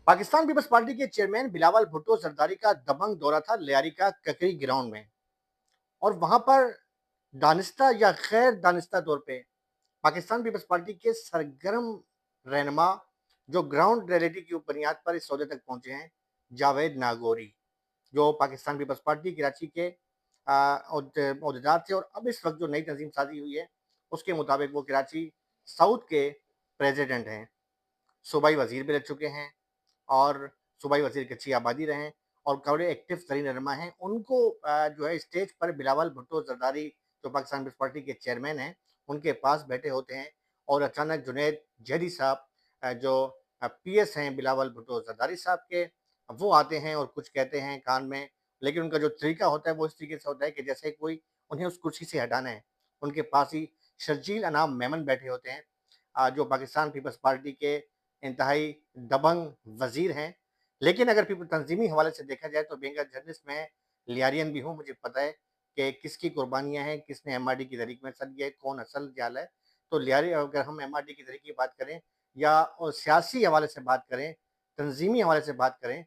Pakistan peoples party के chairman Bilawal Bhutto Zardari का दबंग दौरा था लियारी का ककरी ग्राउंड में। और वहां पर दानिस्ता या गैर दानिस्ता तौर पे पाकिस्तान पीपल्स पार्टी के सरगर्म रहनुमा जो ग्राउंड रियलिटी की बुनियाद पर इस सौदे तक पहुंचे हैं, जावेद नागौरी, जो पाकिस्तान पीपल्स पार्टी कराची के अहदेदार थे और अब इस वक्त जो नई तंजीम साजी हुई है उसके मुताबिक वो कराची साउथ के प्रेसिडेंट हैं। सूबाई वजीर भी रह चुके हैं और सूबाई वजीर की अच्छी आबादी रहे हैं और बड़े एक्टिव तरीन रहनुमा हैं। उनको जो है स्टेज पर बिलावल भुट्टो जरदारी जो पाकिस्तान पीपल्स पार्टी के चेयरमैन हैं उनके पास बैठे होते हैं और अचानक जुनैद जहरी साहब जो पीएस हैं बिलावल भुट्टो जरदारी साहब के, वो आते हैं और कुछ कहते हैं कान में। लेकिन उनका जो तरीका होता है वो इस तरीके से होता है कि जैसे कोई उन्हें उस कुर्सी से हटाना है। उनके पास ही शर्जील अनाम मेमन बैठे होते हैं, जो पाकिस्तान पीपल्स पार्टी के इंतहाई दबंग वजीर हैं। लेकिन अगर पीपल तंजीमी हवाले से देखा जाए तो बीइंग अ जर्नलिस्ट मैं लियारियन भी हूँ, मुझे पता है कि किसकी कुर्बानियाँ हैं, किसने एमआरडी की तहरीक में हिस्सा लिया है, कौन असल जाल है। तो लियारी अगर हम एमआरडी की तहरीक की बात करें या सियासी हवाले से बात करें, तंजीमी हवाले से बात करें,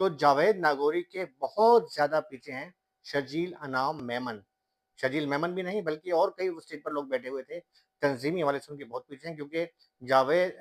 तो जावेद नागौरी के बहुत ज़्यादा पीछे हैं शर्जील अनाम मेमन। शर्जील मेमन भी नहीं बल्कि और कई उस सीट पर लोग बैठे हुए थे। तंजीमी हवाले से उनके बहुत पीछे हैं क्योंकि जावेद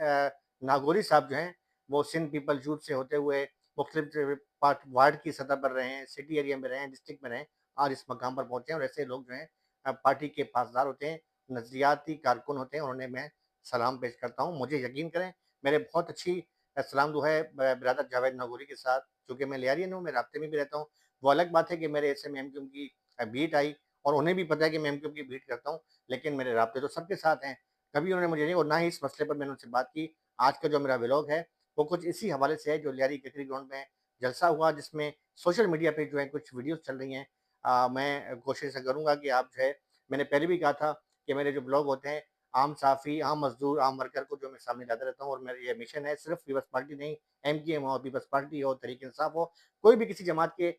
नागौरी साहब जो हैं वो सिंध पीपल यूथ से होते हुए मुख्तलिफ वार्ड की सतह पर रहे हैं, सिटी एरिया में रहे हैं, डिस्ट्रिक्ट में रहे हैं और इस मकाम पर पहुंचे हैं। और ऐसे लोग जो हैं पार्टी के पासदार होते हैं, नजरियाती कारकुन होते हैं और उन्हें मैं सलाम पेश करता हूँ। मुझे यकीन करें, मेरे बहुत अच्छी सलाम दुआ है ब्रदर जावेद नागौरी के साथ, चूँकि मैं लियारियन हूँ, मैं राब्ते में भी रहता हूँ। वो अलग बात है कि मेरे ऐसे में एमक्यूएम की बीट आई और उन्हें भी पता है कि मैं एमक्यूएम की बीट करता हूँ, लेकिन मेरे राब्ते तो सबके साथ हैं। कभी उन्होंने मुझे नहीं और ना ही इस मसले पर मैंने उनसे बात की। आज का जो मेरा व्लॉग है, वो कुछ इसी हवाले से है जो लियारी ककरी ग्राउंड में जलसा हुआ, जिसमें सोशल मीडिया पे जो है कुछ वीडियोज़ चल रही हैं। मैं कोशिश करूँगा कि आप जो है, मैंने पहले भी कहा था कि मेरे जो ब्लॉग होते हैं, आम सहाफ़ी, आम मज़दूर, आम वर्कर को जो मैं सामने लाता रहता हूँ और मेरा ये मिशन है, सिर्फ़ पीपल्स पार्टी नहीं, एमक्यूएम हो, पीपल्स पार्टी हो, तहरीक-ए-इंसाफ हो, कोई भी किसी जमात के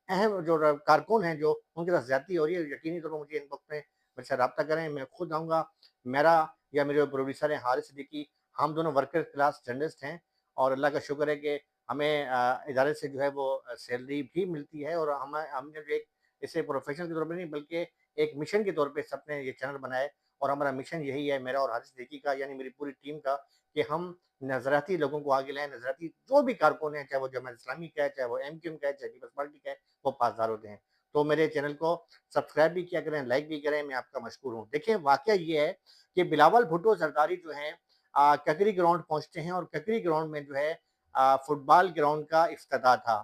अहम जो कारकुन हैं, जो उनके साथ ज़्यादती हो रही है, यकीनी तौर पर मुझे इन वक़्त में मेरे से राब्ता करें, मैं खुद आऊँगा। मेरा या मेरे जो प्रोड्यूसर हैं हारिस सिद्दीकी, हम दोनों वर्कर क्लास जर्नलिस्ट हैं और अल्लाह का शुक्र है कि हमें इदारे से जो है वो सैलरी भी मिलती है और हमने जो एक इसे प्रोफ़ेशन के तौर पे नहीं बल्कि एक मिशन के तौर पे सबने ये चैनल बनाया है और हमारा मिशन यही है, मेरा और हारिस सिद्दीकी का, यानी मेरी पूरी टीम का, कि हम नज़रियाती लोगों को आगे लाएँ। नज़रियाती जो भी कारकुन हैं, चाहे वो जमात इस्लामी का है, चाहे वो एमक्यूएम का है, चाहे पीपल्स पार्टी का है, वो पासदार होते हैं। तो मेरे चैनल को सब्सक्राइब भी किया करें, लाइक भी करें, मैं आपका मशकूर हूँ। देखिए, वाक़या ये है कि बिलावल भुट्टो ज़रदारी जो हैं ककरी ग्राउंड पहुँचते हैं और ककरी ग्राउंड में जो है फुटबॉल ग्राउंड का इफ्तिताह था।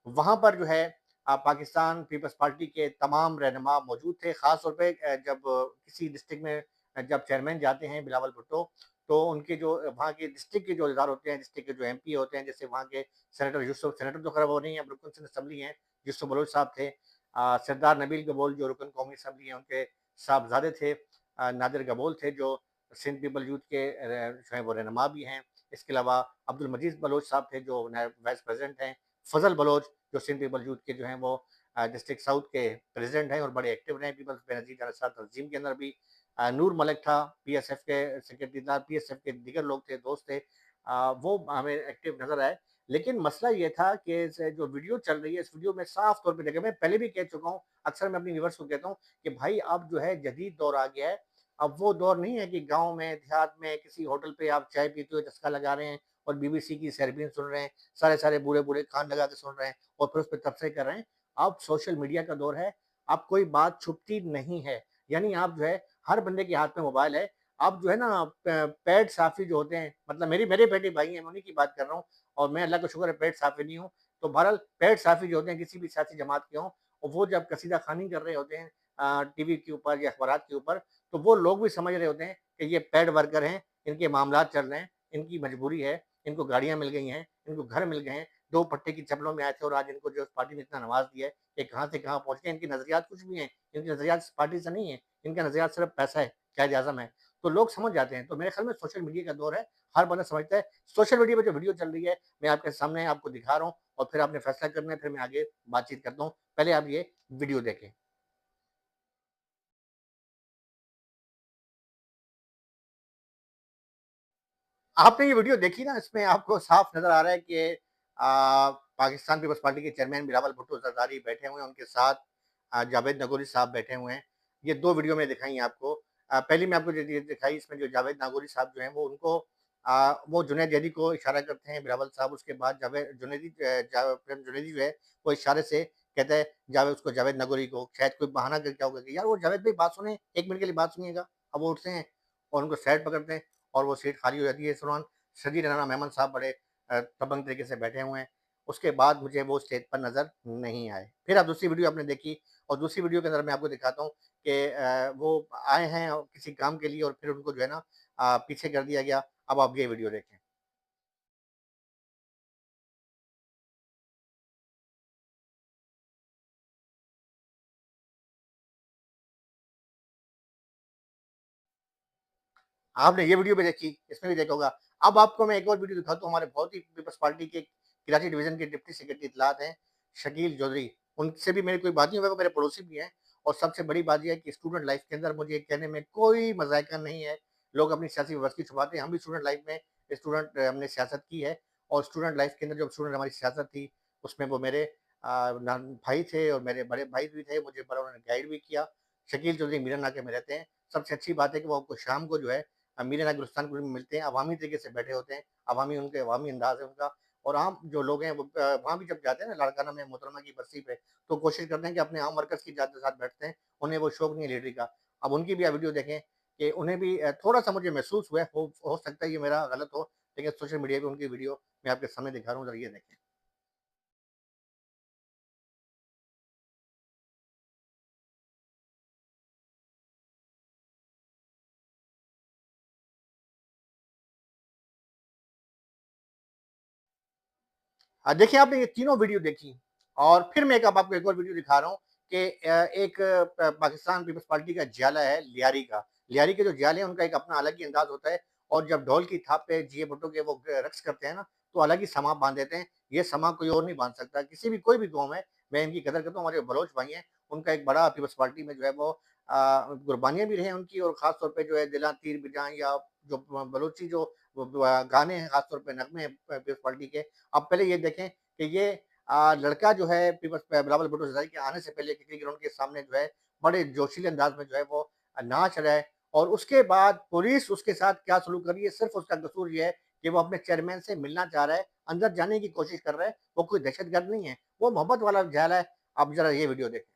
वहाँ पर जो है पाकिस्तान पीपल्स पार्टी के तमाम रहनुमा मौजूद थे। ख़ास तौर पे जब किसी डिस्ट्रिक्ट में जब चेयरमैन जाते हैं बिलावल भुट्टो, तो उनके जो वहाँ के डिस्ट्रिक्ट के जो इदार होते हैं, डिस्ट्रिक्ट के जो एमपी होते हैं, जैसे वहाँ के सेनेटर तो खैर वो नहीं है, अब रुकन सिंध असेंबली हैं, यूसुफ बलोच साहब थे। सरदार नबील गबोल जो रुकन कौमी असेंबली हैं, उनके साहबज़ादे थे। नादिर गबोल थे जो सिंध पीपल यूथ के जो हैं वो रहनुमा भी हैं। इसके अलावा अब्दुल मजीद बलोच साहब थे जो नायब वाइस प्रेज़िडेंट हैं। फ़ज़ल बलोच जो सिंध पीपल यूथ के जो हैं वो डिस्ट्रिक्ट साउथ के प्रेसिडेंट हैं और बड़े एक्टिव रहे पीपल्स बेनज़ीर जलसा तंजीम के अंदर भी। नूर मलिक था, पीएसएफ के सेक्रेटरी था, पीएसएफ के दीगर लोग थे, दोस्त थे। वो हमें एक्टिव नज़र आए। लेकिन मसला ये था कि जो वीडियो चल रही है, इस वीडियो में साफ तौर पे देखिए, मैं पहले भी कह चुका हूँ, अक्सर मैं अपने व्यूअर्स को कहता हूँ कि भाई अब जो है जदीद दौर आ गया है। अब वो दौर नहीं है कि गाँव में, देहात में किसी होटल पे आप चाय पीते हुए चस्का लगा रहे हैं और बीबीसी की सरबीन सुन रहे हैं, सारे-सारे बूढ़े-बूढ़े कान लगा के सुन रहे हैं और फिर उस पे तबसरे कर रहे हैं। अब सोशल मीडिया का दौर है, अब कोई बात छुपती नहीं है। यानी आप जो है हर बंदे के हाथ में मोबाइल है। अब जो है ना पैड साफ़ी जो होते हैं, मतलब मेरे पेटे भाई हैं, मैं उन्हीं की बात कर रहा हूँ और मैं अल्लाह का शुक्र है पैड साफ़ी नहीं हूँ। तो बहरहाल पैड साफ़ी जो होते हैं किसी भी सियासी जमात के हों और वो जब कसीदा ख़वानी कर रहे होते हैं टीवी के ऊपर या अख़बारात के ऊपर, तो वो लोग भी समझ रहे होते हैं कि ये पेड वर्कर हैं, इनके मामलात चल रहे हैं, इनकी मजबूरी है, इनको गाड़ियाँ मिल गई हैं, इनको घर मिल गए हैं, 2 पट्टे की चप्पलों में आए थे और आज इनको जो इस पार्टी ने इतना नवाज़ दिया है कि कहाँ से कहाँ पहुँच गए। इनकी नज़रियात कुछ भी हैं, इनके नज़रियात इस पार्टी से नहीं है, इनका नज़रियात सिर्फ़ पैसा है, कायद-ए-आज़म है। तो लोग समझ जाते हैं। तो मेरे ख़्याल में सोशल मीडिया का दौर है, हर बंदा समझता है। सोशल मीडिया पे जो वीडियो चल रही है, मैं आपके सामने आपको दिखा रहा हूँ और फिर आपने फ़ैसला करना है, फिर मैं आगे बातचीत करता हूँ। पहले आप ये वीडियो देखें। आपने ये वीडियो देखी ना, इसमें आपको साफ नज़र आ रहा है कि पाकिस्तान पीपल्स पार्टी के चेयरमैन बिलावल भुट्टो जरदारी बैठे हुए हैं, उनके साथ जावेद नगोरी साहब बैठे हुए हैं। ये 2 वीडियो मैंने दिखाई हैं आपको। पहली मैं आपको ये दिखाई, इसमें जो जावेद नागौरी साहब जो हैं वो उनको वो जुनैद जैदी को इशारा करते हैं बिलावल साहब, उसके बाद जावेद जुनैदी प्रेम जुनैदी जो है वो इशारे से कहता है जावेद उसको जावेद नगौरी को, शायद कोई बहाना करके क्या होगा कि यार वो जावेद भाई बात सुने, 1 मिनट के लिए बात सुनिएगा। अब वो उठते हैं और उनको साइड पकड़ते हैं और वो सीट खाली हो जाती है। इस दौरान शजीर राना मेमन साहब बड़े दबंग तरीके से बैठे हुए हैं। उसके बाद मुझे वो स्टेज पर नज़र नहीं आए। फिर आप दूसरी वीडियो आपने देखी और दूसरी वीडियो के अंदर मैं आपको दिखाता हूँ कि वो आए हैं किसी काम के लिए और फिर उनको जो है ना पीछे कर दिया गया। अब आप ये वीडियो देखें। आपने ये वीडियो भी देखी, इसमें भी देखा होगा। अब आपको मैं एक और वीडियो दिखाता हूँ, हमारे बहुत ही पीपल्स पार्टी के कराची डिवीज़न के डिप्टी सेक्रेटरी इत्तलात हैं, शकील चौधरी। उनसे भी मेरी कोई बात नहीं हुई, वो मेरे पड़ोसी भी हैं और सबसे बड़ी बात ये है कि स्टूडेंट लाइफ़ के अंदर मुझे ये कहने में कोई मज़ायका नहीं है। लोग अपनी सियासी व्यवस्थी छुपाते हैं, हम भी स्टूडेंट लाइफ़ में हमने सियासत की है और स्टूडेंट लाइफ़ के अंदर जो स्टूडेंट हमारी सियासत थी, उसमें वो मेरे नान भाई थे और मेरे बड़े भाई भी थे, मुझे बड़ा उन्होंने गाइड भी किया। शकील चौधरी मीरन नाके में रहते हैं। सबसे अच्छी बात है कि वो आपको शाम को जो है मीराना गुलिस्तान में मिलते हैं, अवामी तरीके से बैठे होते हैं, अवामी अंदाज़ है उनका और आम जो लोग हैं वो वहाँ भी जब जाते हैं ना लाड़काना में मोहतरमा की बरसी पे, तो कोशिश करते हैं कि अपने आम वर्कर्स की साथ बैठते हैं, उन्हें वो शौक नहीं है लीडरी का। अब उनकी भी आप वीडियो देखें कि उन्हें भी थोड़ा-सा मुझे महसूस हुआ है, हो सकता है ये मेरा गलत हो, लेकिन सोशल मीडिया पे उनकी वीडियो मैं आपके सामने दिखा रहा हूँ, ज़रा ये देखें। देखिए आपने ये तीनों वीडियो देखी और फिर मैं एक अब आपको एक और वीडियो दिखा रहा हूँ कि एक पाकिस्तान पीपल्स पार्टी का ज्याला है लियारी का। लियारी के जो ज्याले हैं उनका एक अपना अलग ही अंदाज होता है और जब ढोल की थाप पे जिए भुट्टो के वो रक्स करते हैं ना तो अलग ही समा बांध देते हैं। ये समा कोई और नहीं बांध सकता किसी भी कोई भी कौम है। मैं इनकी कदर करता हूँ। हमारे बलोच भाई हैं उनका एक बड़ा पीपल्स पार्टी में जो है वो कुर्बानियां भी रही हैं उनकी और खास तौर पे जो है दिला तीर बिजान या जो बलोची जो गाने हैं खासतौर पे नगमे हैं पीपल्स पार्टी के। आप पहले ये देखें कि ये लड़का जो है बिलावल भुट्टो ज़रदारी के आने से पहले क्रिकेट ग्राउंड के सामने जो है बड़े जोशीले अंदाज में जो है वो नाच रहा है और उसके बाद पुलिस उसके साथ क्या सलूक कर रही है सिर्फ उसका कसूर ये है कि वो अपने चेयरमैन से मिलना चाह रहा है, अंदर जाने की कोशिश कर रहा है, वो कोई दहशतगर्द नहीं है, वो मोहब्बत वाला जैला है। आप जरा ये वीडियो देखें।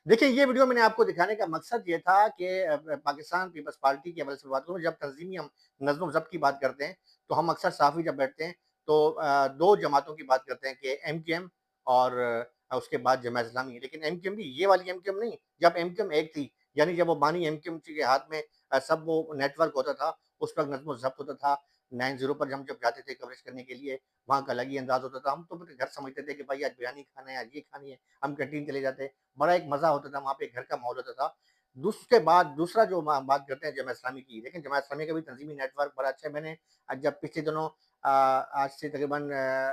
देखिए, ये वीडियो मैंने आपको दिखाने का मकसद ये था कि पाकिस्तान पीपल्स पार्टी की अगर शुरुआत करूँ, जब तंज़ीमी हम नज़्म-ओ-ज़ब्त की बात करते हैं, तो हम अक्सर साफ़ी जब बैठते हैं, तो 2 जमातों की बात करते हैं कि एमक्यूएम और उसके बाद जमात इस्लामी। लेकिन एमक्यूएम भी ये वाली एमक्यूएम नहीं, जब एमक्यूएम एक थी, यानी जब वो बानी एमक्यूएम के हाथ में सब वो नेटवर्क होता था, उस वक़्त नज़्म-ओ-ज़ब्त होता था। 90 पर हम जब जाते थे कवरेज करने के लिए, वहाँ का अलग ही अंदाज़ होता था। हम तो अपने घर समझते थे कि भाई आज बिरयानी खाना है, आज ये खानी है, हम कैंटीन चले जाते। बड़ा एक मज़ा होता था, वहाँ पे घर का माहौल होता था। उसके बाद दूसरा जो बात करते हैं जमात इस्लामी की, लेकिन जमात इस्लामी का भी तंज़ीमी नेटवर्क बड़ा अच्छा है। मैंने जब पिछले दिनों आज से तकरीबन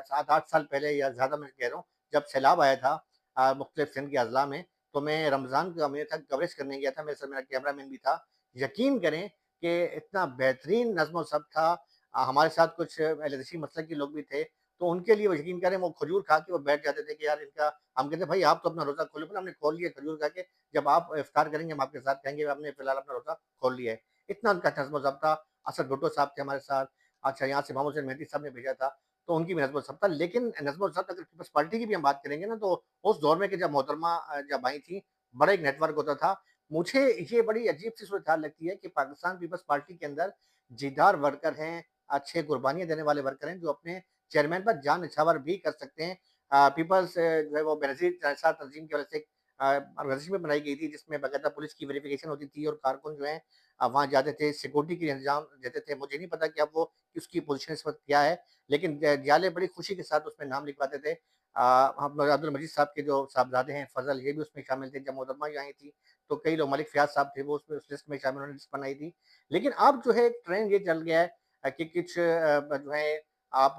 7-8 साल पहले या ज़्यादा मैं कह रहा हूँ, जब सैलाब आया था मुख्तलिफ सिंध के अज़ला में, तो मैं रमज़ान का महीने था कवरेज करने गया था, मेरे साथ मेरा कैमरामैन भी था। यकीन करें कि इतना बेहतरीन नज़्म-ओ-ज़ब्त था। हमारे साथ कुछ एलआईसी मसलक के लोग भी थे, तो उनके लिए वो यकीन करें वो खजूर खा के वो बैठ जाते थे कि यार इनका हम कहते भाई आप तो अपना रोज़ा खोलो, बोला हमने खोल लिया खजूर खा के, जब आप इफ्तार करेंगे हम आपके साथ खाएँगे, आपने फिलहाल अपना रोज़ा खोल लिया है। इतना उनका नज़्म-ओ-ज़ब्त था। असद भुट्टो साहब थे हमारे साथ। अच्छा यहाँ से मोहम्मद हुसैन मेहदी साहब ने भेजा था, तो उनकी भी नज़्म-ओ-ज़ब्त था। लेकिन नज़्म-ओ-ज़ब्त अगर पीपल्स पार्टी की भी हम बात करेंगे ना, तो उस दौर में कि जब मोहतरमा जब आई थी, बड़ा एक नेटवर्क होता था। मुझे ये बड़ी अजीब-सी सूरत-हाल लगती है कि पाकिस्तान पीपल्स पार्टी के अंदर दीदार वर्कर हैं, अच्छे कुर्बानियाँ देने वाले वर्कर हैं, जो अपने चेयरमैन पर जान निछावर भी कर सकते हैं। पीपल्स जो है वो बेनज़ीर साहब तंज़ीम की वजह से ऑर्गेनाइजेशन में बनाई गई थी जिसमें बाकायदा पुलिस की वेरिफिकेशन होती थी और कारकुन जो है वहाँ जाते थे, सिक्योरिटी के इंतजाम देते थे। मुझे नहीं पता कि अब वो उसकी पोजीशन इस वक़्त क्या है, लेकिन जाले बड़ी खुशी के साथ उसमें नाम लिखवाते थे। हम अब्दुल मजीद साहब के जो साहबजादे हैं फज़ल, ये भी उसमें शामिल थे। जब मोहतरमा ये आई थी, तो कई लोग, मलिक फ़याज़ साहब थे, वो उसमें उस लिस्ट में शामिल, उन्होंने लिस्ट बनाई थी। लेकिन अब जो है एक ट्रेंड ये चल गया है कि कुछ जो है आप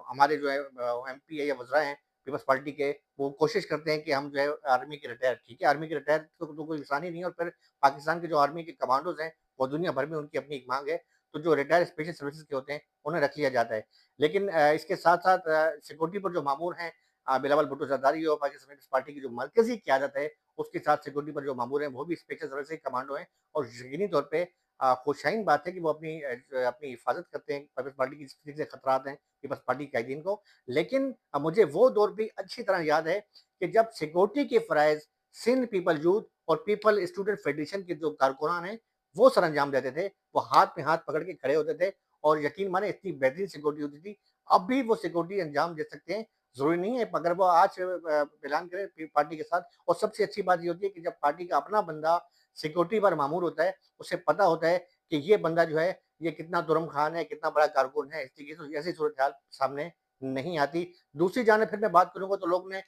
हमारे जो है एमपी है या वज़रा हैं पीपल्स पार्टी के, वो कोशिश करते हैं कि हम जो है आर्मी के रिटायर, ठीक है, आर्मी के रिटायर तो कोई आसानी नहीं है, और फिर पाकिस्तान के जो आर्मी के कमांडोज़ हैं, वो दुनिया भर में उनकी अपनी एक माँग है, तो जो रिटायर स्पेशल सर्विसेज़ के होते हैं, उन्हें रख लिया जाता है। लेकिन इसके साथ-साथ सिक्योरिटी पर जो मामूर हैं बिलावल भुट्टो ज़रदारी और पाकिस्तान पीपल्स पार्टी की जो मरकज़ी क़यादत है, उसके साथ सिक्योरिटी पर जो मामूर हैं, वो भी स्पेशल सर्विसेज़ के कमांडो हैं, और यकीनी तौर पे खुशआइन बात है कि वो अपनी हिफाज़त करते हैं, पीपल्स पार्टी की जिस तरीके से खतरात हैं, पीपल्स पार्टी के कायदीन को। लेकिन मुझे वो दौर भी अच्छी तरह याद है कि जब सिक्योरिटी के फ़राइज़ सिंध पीपल यूथ और पीपल स्टूडेंट फेडरेशन के जो कारकुनान हैं, वो सरअंजाम देते थे। वो हाथ में हाथ पकड़ के खड़े होते थे और यकीन मानिए इतनी बेहतरीन सिक्योरिटी होती थी। अब भी वो सिक्योरिटी अंजाम दे सकते हैं। ज़रूरी नहीं है अगर वो आज ऐलान करें पार्टी के साथ, और सबसे अच्छी बात ये होती है कि जब पार्टी का अपना बंदा सिक्योरिटी पर मामूर होता है, उसे पता होता है कि ये बंदा जो है, ये कितना तुरम खान है, कितना बड़ा कारकुन है, इस तरीके से ऐसी सूरत-हाल सामने नहीं आती। दूसरी जानिब फिर मैं बात करूँगा तो लोग ने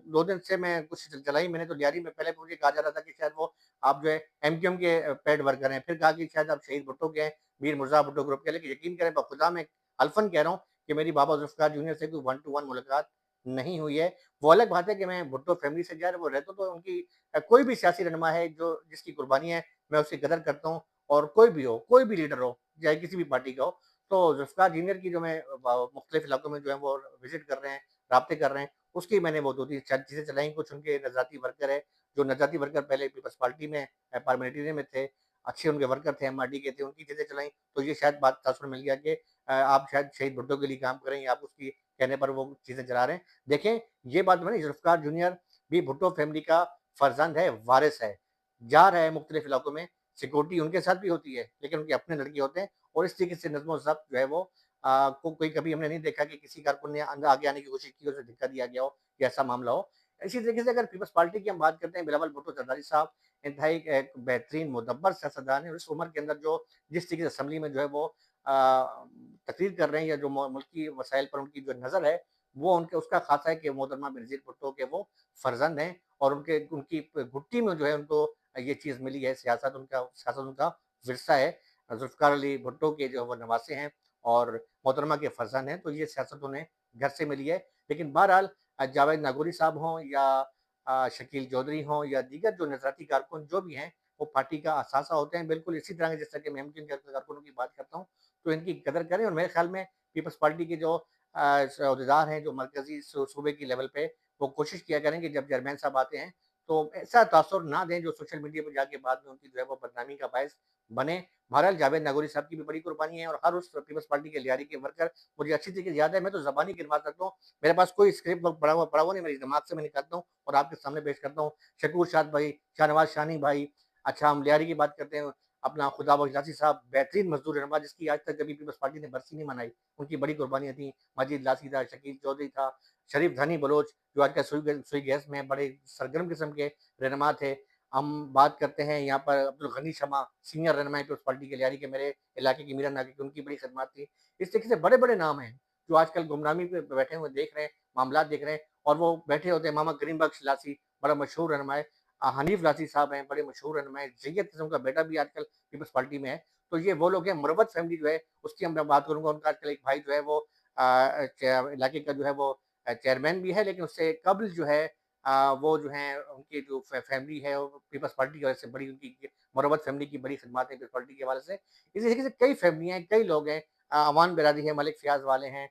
2 दिन से मैं कुछ चलाई मैंने तो लियारी में, पहले मुझे कहा जा रहा था कि शायद वो आप जो है एमक्यूएम के पेड वर्कर हैं, फिर कहा कि शायद आप शहीद भुट्टो के हैं, मीर मुर्ज़ा भुट्टो ग्रुप के। लेकिन यकीन करें बखुदा मैं हल्फ़न कह रहा हूँ कि मेरी बाबा ज़ुल्फ़िकार जूनियर से कोई 1 टू 1 मुलाकात नहीं हुई है। वो अलग बात है कि मैं भुट्टो फैमिली से ज़ाहिर वो रहता तो उनकी कोई भी सियासी रहनुमा है जो जिसकी कुर्बानी है, मैं उसकी कदर करता हूँ, और कोई भी हो, कोई भी लीडर हो, चाहे किसी भी पार्टी का हो। तो ज़ुल्फ़िकार जूनियर की जो मैं मुख्तलिफ़ इलाकों में जो है वो विज़िट कर रहे हैं, राब्ते कर रहे हैं, उसकी मैंने वो 2-3 चीज़ें चलाई। कुछ उनके नज़ाती वर्कर है, जो नज़ाती वर्कर पहले पीपल्स पार्टी में पार्लियामेंटेरियन में थे, अच्छे उनके वर्कर थे, एमआरडी के थे, उनकी चीज़ें चलाई। तो ये शायद बात तासुर मिल गया कि आप शायद शहीद भुट्टो के लिए काम कर रहे हैं, या आप उसकी कहने पर वो चीज़ें चला रहे हैं। देखें, ये बात बनी, ज़ुल्फ़िकार जूनियर भी भुट्टो फैमिली का फ़र्ज़ंद है, वारिस है। जा रहा है मुख्तलिफ़ इलाकों में, सिक्योरिटी उनके साथ भी होती है, लेकिन उनके अपने लड़के होते हैं, और इस तरीके से नज़्म-ओ-ज़ब्त जो है वो को कोई कभी हमने नहीं देखा कि किसी कारकुन ने आगे आने की कोशिश की, उसे धक्का दिया गया हो, या ऐसा मामला हो। इसी तरीके से अगर पीपल्स पार्टी की हम बात करते हैं, बिलावल भुट्टो ज़रदारी साहब इंतहाई एक बेहतरीन मुदब्बर सियासतदान है, और इस उम्र के अंदर जो जिस तरीके से असेंबली में जो है वो तकरीर कर रहे हैं, या जो मुल्की वसाइल पर उनकी जो नज़र है, वो उनके उसका ख़ासा है कि मोहतरमा बेनज़ीर भुट्टो के वो फ़र्ज़ंद हैं, और उनकी घुट्टी में जो है उनको ये चीज़ मिली है, सियासत उनका विरसा है। ज़ुल्फ़िकार अली भुट्टो के जो वो नवासे हैं और मोहतरमा के फ़र्ज़ंद हैं, तो ये सियासत उन्हें घर से मिली है। लेकिन बहरहाल जावेद नागौरी साहब हों, या शकील चौधरी हों, या दीगर जो नज़राती कारकुन जो भी हैं, वो पार्टी का असासा होते हैं। बिल्कुल इसी तरह जैसा कि मैं एमक्यूएम के कारकुनों की बात करता हूँ, तो इनकी कदर करें, और मेरे ख़्याल में पीपल्स पार्टी के जो अहदेदार हैं, जो मरकज़ी सूबे की लेवल पे, वो कोशिश किया करें कि जब चेयरमैन साहब आते हैं, तो ऐसा तासुर ना दें जो सोशल मीडिया पे जाके बाद में उनकी जो है वो बदनामी का बायस बने। बहरहाल जावेद नागौरी साहब की भी बड़ी कुर्बानी है, और हर उस पीपल्स पार्टी के लियारी के वर्कर, मुझे अच्छी तरीके से याद है, मैं तो ज़बानी गिनवा सकता हूँ। मेरे पास कोई स्क्रिप्ट पड़ा हुआ नहीं, मेरे दिमाग से मैं निकालता हूँ और आपके सामने पेश करता हूँ। शकूर शाद भाई, शाहनवाज़ शानी भाई, अच्छा हम लियारी की बात करते हैं, अपना खुदाबख्श लासी साहब, बेहतरीन मज़दूर रहनुमा, जिसकी आज तक कभी पीपल्स पार्टी ने बरसी नहीं मनाई। उनकी बड़ी कुर्बानियाँ थी। मजीद लासी था, शकील चौधरी था, शरीफ धनी बलोच, जो आजकल सुई गैस में बड़े सरगर्म किस्म के रहनुमा थे। हम बात करते हैं यहाँ पर अब्दुल गनी शमा, सीनियर रहनुमा पीपल्स पार्टी के लियारी के, मेरे इलाके की मीरा नागे की, उनकी बड़ी खिदमत थी। इस तरीके से बड़े-बड़े नाम हैं, जो आजकल गुमनामी पे बैठे हुए देख रहे हैं, मामलात देख रहे हैं, और वो बैठे होते हैं। मोहम्मद करीम बख्श लासी, बड़ा मशहूर रहनुमा है। हनीफ लासी साहब हैं, बड़े मशहूर रहनुमा हैं। ज़ैयद किस्म का बेटा भी आजकल पीपल्स पार्टी में है। तो ये वो लोग हैं। मुरवत फैमिली जो है, उसकी मैं बात करूँगा, उनका आजकल एक भाई जो है वो इलाके का जो है वो चेयरमैन भी है, लेकिन उससे कब्ल जो है वो जो है उनकी जो फैमिली है, वो पीपल्स पार्टी की वजह से बड़ी, उनकी मुरवत फैमिली की बड़ी खिदमत है पीपल्स पार्टी के हवाले से। इसी तरीके से कई फैमिलियाँ हैं, कई लोग हैं। अमान बिरादरी है, मलिक फ़याज़ वाले हैं,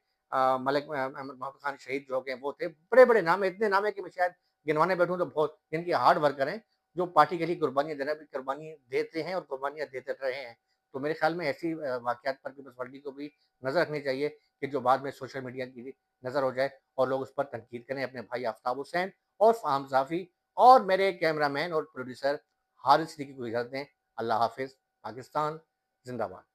मलिक अहमद मोहम्मद खान शहीद जो हो गए, वो थे। बड़े-बड़े नाम हैं, इतने नाम हैं कि मैं शायद गिनवाने बैठूँ तो बहुत, जिनके हार्ड वर्कर हैं, जो पार्टी के लिए कुर्बानी देते हैं और कुर्बानियाँ देते रहे हैं। तो मेरे ख़्याल में ऐसी वाक़यात पर पीपल्स पार्टी को भी नज़र रखनी चाहिए, कि जो बाद में सोशल मीडिया की भी नज़र हो जाए, और लोग उस पर तनकीद करें। अपने भाई आफ्ताब हुसैन और फ़ाहम ज़ाफ़ी और मेरे कैमरामैन और प्रोड्यूसर हारिस सिद्दीकी को इजाज़त दें। अल्लाह हाफ़िज़। पाकिस्तान ज़िंदाबाद।